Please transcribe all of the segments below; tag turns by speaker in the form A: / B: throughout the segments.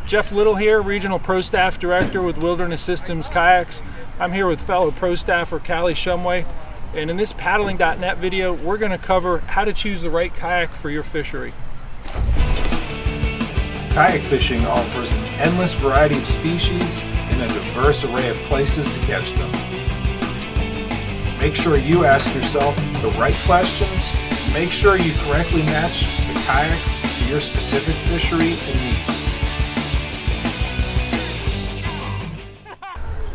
A: Jeff Little here, Regional Pro Staff Director with Wilderness Systems Kayaks. I'm here with fellow pro staffer Callie Shumway, and in this paddling.net video we're going to cover how to choose the right kayak for your fishery. Kayak fishing offers an endless variety of species and a diverse array of places to catch them. Make sure you ask yourself the right questions. Make sure you correctly match the kayak to your specific fishery and needs.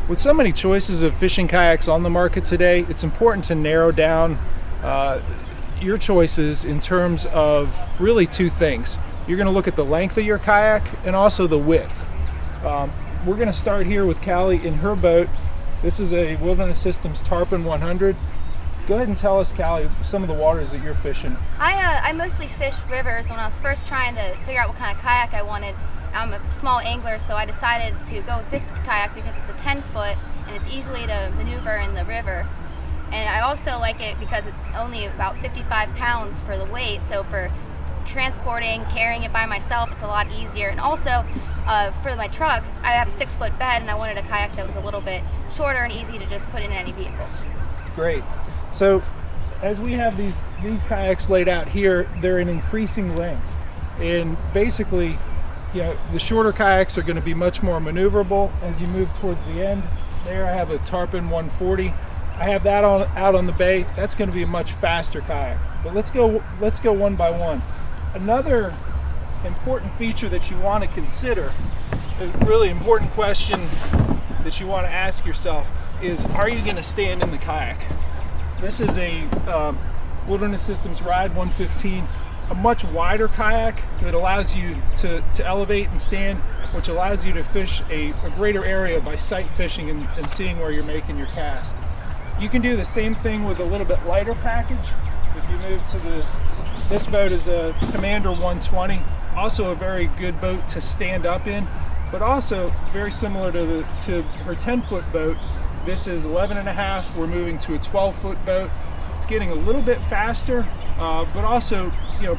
A: With so many choices of fishing kayaks on the market today, it's important to narrow down your choices in terms of really two things. You're going to look at the length of your kayak and also the width. We're going to start here with Callie in her boat. This is a Wilderness Systems Tarpon 100. Go ahead and tell us, Callie, some of the waters that you're fishing.
B: I mostly fished rivers. When I was first trying to figure out what kind of kayak I wanted, I'm a small angler, so I decided to go with this kayak because it's a 10-foot and it's easily to maneuver in the river. And I also like it because it's only about 55 pounds for the weight, so for transporting, carrying it by myself, it's a lot easier. And also, for my truck, I have a 6-foot bed and I wanted a kayak that was a little bit shorter and easy to just put in any vehicle. Great.
A: So, as we have these kayaks laid out here, they're in increasing length. And basically, the shorter kayaks are going to be much more maneuverable as you move towards the end. There I have a Tarpon 140. I have that out on the bay. That's going to be a much faster kayak. But let's go one by one. Another important feature that you want to consider, a really important question that you want to ask yourself is, are you going to stand in the kayak? This is a Wilderness Systems Ride 115. A much wider kayak that allows you to elevate and stand, which allows you to fish a greater area by sight fishing and seeing where you're making your cast. You can do the same thing with a little bit lighter package. If you move to this boat is a Commander 120, also a very good boat to stand up in, but also very similar to her 10-foot boat. This is 11.5. We're moving to a 12-foot boat. It's getting a little bit faster, but also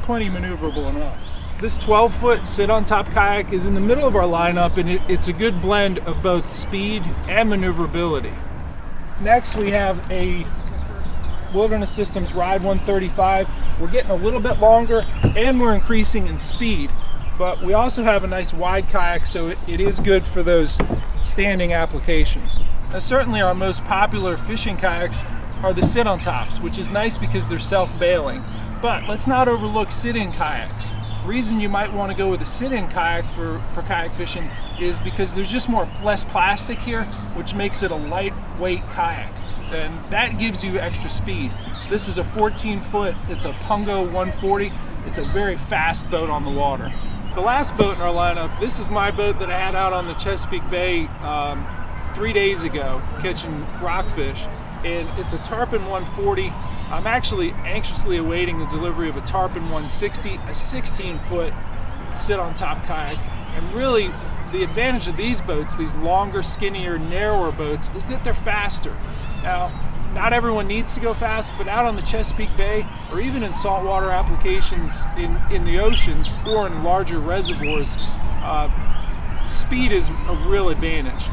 A: plenty maneuverable enough. This 12-foot sit-on-top kayak is in the middle of our lineup, and it's a good blend of both speed and maneuverability. Next, we have a Wilderness Systems Ride 135. We're getting a little bit longer, and we're increasing in speed, but we also have a nice wide kayak, so it is good for those standing applications. Now, certainly our most popular fishing kayaks are the sit-on-tops, which is nice because they're self-bailing. But let's not overlook sit-in kayaks. The reason you might want to go with a sit-in kayak for kayak fishing is because there's just less plastic here, which makes it a lightweight kayak, and that gives you extra speed. This is a 14-foot, it's a Pungo 140. It's a very fast boat on the water. The last boat in our lineup, this is my boat that I had out on the Chesapeake Bay 3 days ago catching rockfish. And it's a Tarpon 140. I'm actually anxiously awaiting the delivery of a Tarpon 160, a 16-foot sit-on-top kayak. And really, the advantage of these boats, these longer, skinnier, narrower boats, is that they're faster. Now, not everyone needs to go fast, but out on the Chesapeake Bay, or even in saltwater applications in the oceans or in larger reservoirs, speed is a real advantage.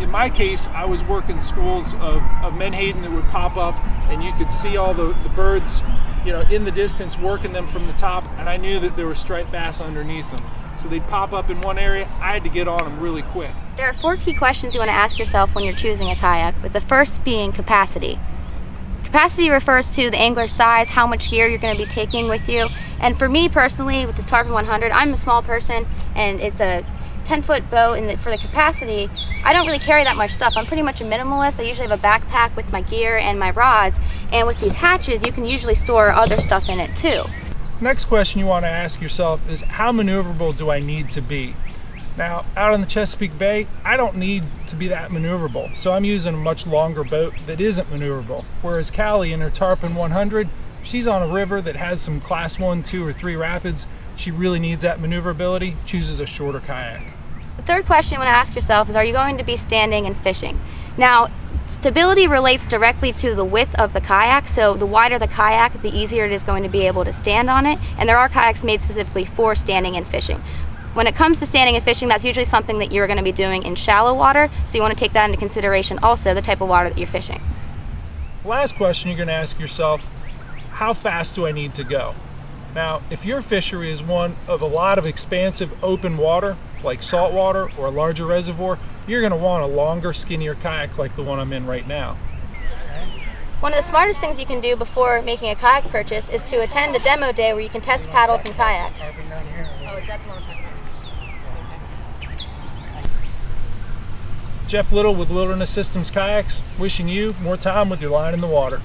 A: In my case, I was working schools of menhaden that would pop up, and you could see all the birds, in the distance, working them from the top, and I knew that there were striped bass underneath them. So they'd pop up in one area. I had to get on them really quick.
B: There are 4 key questions you want to ask yourself when you're choosing a kayak, with the first being capacity. Capacity refers to the angler's size, how much gear you're going to be taking with you. And for me personally, with this Tarpon 100, I'm a small person, and it's a 10-foot boat, and for the capacity, I don't really carry that much stuff. I'm pretty much a minimalist. I usually have a backpack with my gear and my rods, and with these hatches, you can usually store other stuff in it too.
A: Next question you want to ask yourself is, how maneuverable do I need to be? Now, out on the Chesapeake Bay, I don't need to be that maneuverable, so I'm using a much longer boat that isn't maneuverable. Whereas Callie in her Tarpon 100, she's on a river that has some class 1, 2, or 3 rapids. She really needs that maneuverability, chooses a shorter kayak.
B: The third question you want to ask yourself is, are you going to be standing and fishing? Now, stability relates directly to the width of the kayak, so the wider the kayak, the easier it is going to be able to stand on it, and there are kayaks made specifically for standing and fishing. When it comes to standing and fishing, that's usually something that you're going to be doing in shallow water, so you want to take that into consideration also, the type of water that you're fishing.
A: Last question you're going to ask yourself, how fast do I need to go? Now, if your fishery is one of a lot of expansive open water, like saltwater or a larger reservoir, you're going to want a longer, skinnier kayak like the one I'm in right now.
B: One of the smartest things you can do before making a kayak purchase is to attend a demo day where you can test paddles and kayaks.
C: Oh, is that the one I'm talking about?
A: Jeff Little with Wilderness Systems Kayaks, wishing you more time with your line in the water.